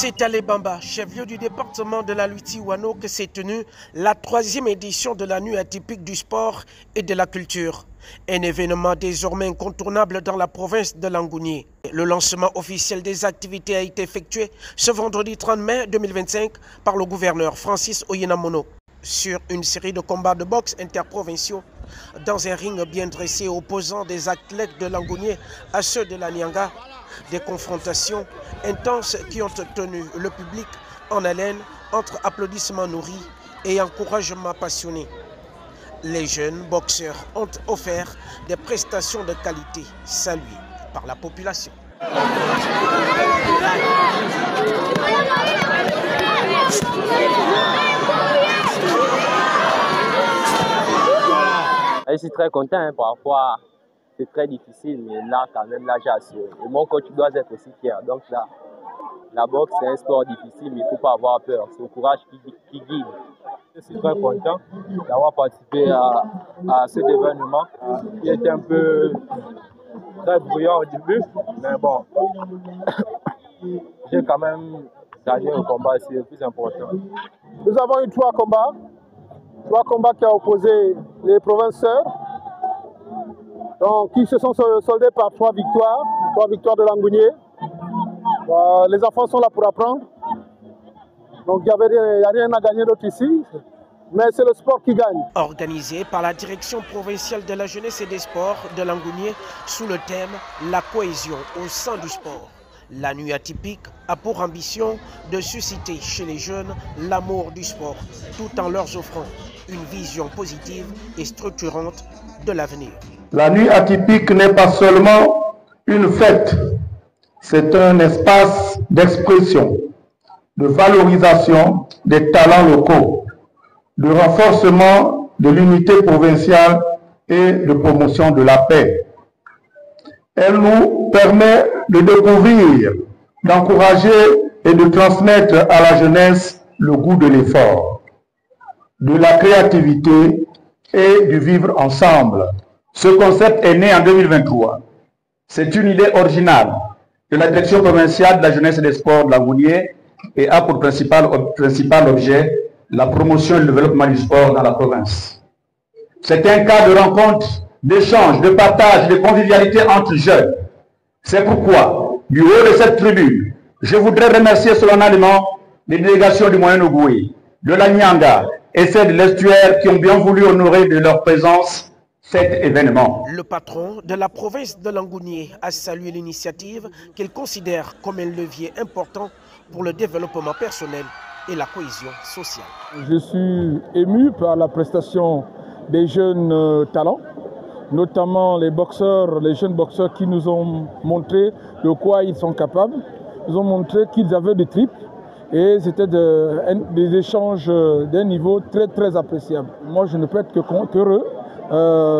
C'est à Lebamba, chef-lieu du département de la Luiti-Ouano, que s'est tenue la 3e édition de la nuit atypique du sport et de la culture. Un événement désormais incontournable dans la province de Langounié. Le lancement officiel des activités a été effectué ce vendredi 30 mai 2025 par le gouverneur Francis Oyenamono sur une série de combats de boxe interprovinciaux dans un ring bien dressé opposant des athlètes de Langounié à ceux de la Nyanga. Des confrontations intenses qui ont tenu le public en haleine entre applaudissements nourris et encouragements passionnés. Les jeunes boxeurs ont offert des prestations de qualité saluées par la population. Je suis très content, parfois c'est très difficile, mais là quand même j'ai assuré. Et mon coach doit être aussi fier. Donc là, la boxe c'est un sport difficile, mais il ne faut pas avoir peur. C'est le courage qui guide. Je suis très content d'avoir participé à cet événement qui était un peu très bruyant au début, mais bon, j'ai quand même gagné le combat, c'est le plus important. Nous avons eu 3 combats qui ont opposé les provinciaux, donc qui se sont soldés par 3 victoires de Langounié. Les enfants sont là pour apprendre, donc il n'y a rien à gagner d'autre ici. Mais c'est le sport qui gagne. Organisé par la direction provinciale de la jeunesse et des sports de Langounié sous le thème « La cohésion au sein du sport ». La nuit atypique a pour ambition de susciter chez les jeunes l'amour du sport, tout en leur offrant une vision positive et structurante de l'avenir. La nuit atypique n'est pas seulement une fête, c'est un espace d'expression, de valorisation des talents locaux, de renforcement de l'unité provinciale et de promotion de la paix. Elle nous permet de découvrir, d'encourager et de transmettre à la jeunesse le goût de l'effort, de la créativité et du vivre ensemble. Ce concept est né en 2023. C'est une idée originale de la direction provinciale de la jeunesse et des sports de Langounié et a pour principal objet la promotion et le développement du sport dans la province. C'est un cas de rencontre, d'échange, de partage, de convivialité entre jeunes. C'est pourquoi, du haut de cette tribune, je voudrais remercier solennellement les délégations du Moyen-Ogooué, de la Nyanga et celles de l'Estuaire qui ont bien voulu honorer de leur présence cet événement. Le patron de la province de Langounié a salué l'initiative qu'il considère comme un levier important pour le développement personnel et la cohésion sociale. Je suis ému par la prestation des jeunes talents, notamment les jeunes boxeurs qui nous ont montré de quoi ils sont capables. Ils ont montré qu'ils avaient des tripes et c'était des échanges d'un niveau très très appréciable. Moi je ne peux être qu'heureux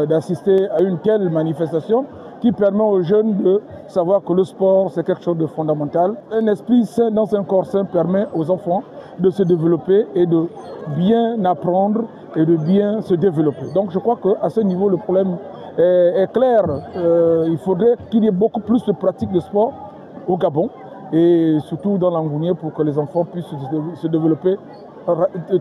d'assister à une telle manifestation qui permet aux jeunes de savoir que le sport c'est quelque chose de fondamental. Un esprit sain dans un corps sain permet aux enfants de se développer et de bien apprendre et de bien se développer. Donc je crois qu'à ce niveau le problème est clair. Il faudrait qu'il y ait beaucoup plus de pratiques de sport au Gabon et surtout dans Langounié pour que les enfants puissent se développer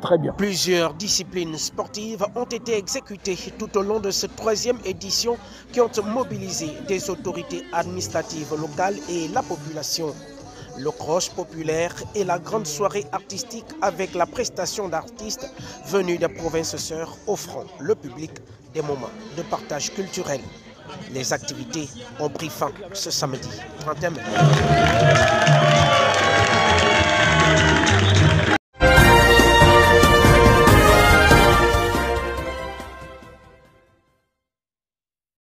très bien. Plusieurs disciplines sportives ont été exécutées tout au long de cette 3e édition qui ont mobilisé des autorités administratives locales et la population. Le cross populaire et la grande soirée artistique avec la prestation d'artistes venus des provinces sœurs offrant le public des moments de partage culturel. Les activités ont pris fin ce samedi 31 mai.